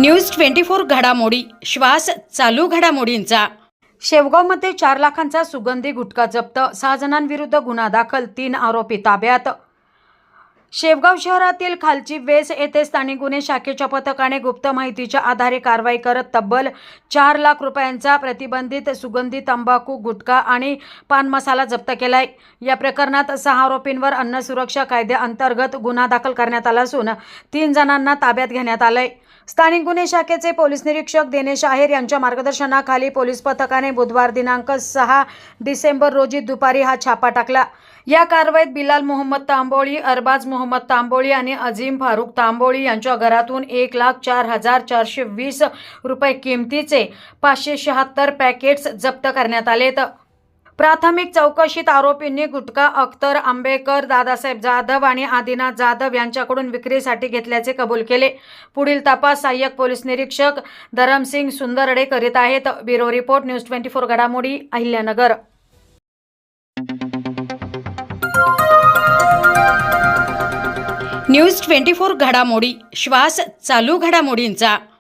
News 24 घडामोडी श्वास चालू घडामोडींचा। शेवगावमध्ये 4 लाखांचा सुगंधी गुटखा जप्त, 6 जणांविरुद्ध गुन्हा दाखल, 3 आरोपी ताब्यात। शेवगाव शहरातील खालची वेस येथे स्थानिक गुन्हे शाखेच्या पथकाने गुप्त माहितीच्या आधारे कारवाई करत तब्बल 4 लाख रुपयांचा प्रतिबंधित सुगंधी तंबाखू, गुटखा आणि पान मसाला जप्त केलाय। या प्रकरणात 6 आरोपींवर अन्न सुरक्षा कायद्याअंतर्गत गुन्हा दाखल करण्यात आला असून 3 जणांना ताब्यात घेण्यात आलंय। स्थानिक गुन्हे शाखेचे पोलीस निरीक्षक दिनेश आहेर यांच्या मार्गदर्शनाखाली पोलीस पथकाने बुधवार दिनांक 6 डिसेंबर रोजी दुपारी हा छापा टाकला। या कारवाईत बिलाल मोहम्मद तांबोळी, अरबाज मोहम्मद तांबोळी आणि अजीम फारुख तांबोळी यांच्या घरातून 1,04,420 रुपये किमतीचे 576 पॅकेट्स जप्त करण्यात आलेत। प्राथमिक चौकशीत आरोपींनी गुटखा अख्तर आंबेकर, दादासाहेब जाधव आणि आदिनाथ जाधव यांच्याकडून विक्रीसाठी घेतल्याचे कबूल केले। पुढील तपास सहाय्यक पोलीस निरीक्षक धरमसिंग सुंदरडे करीत आहेत। ब्युरो रिपोर्ट, न्यूज 24 घडामोडी, अहिल्यानगर। न्यूज 24 घडामोडी श्वास चालू घडामोडींचा।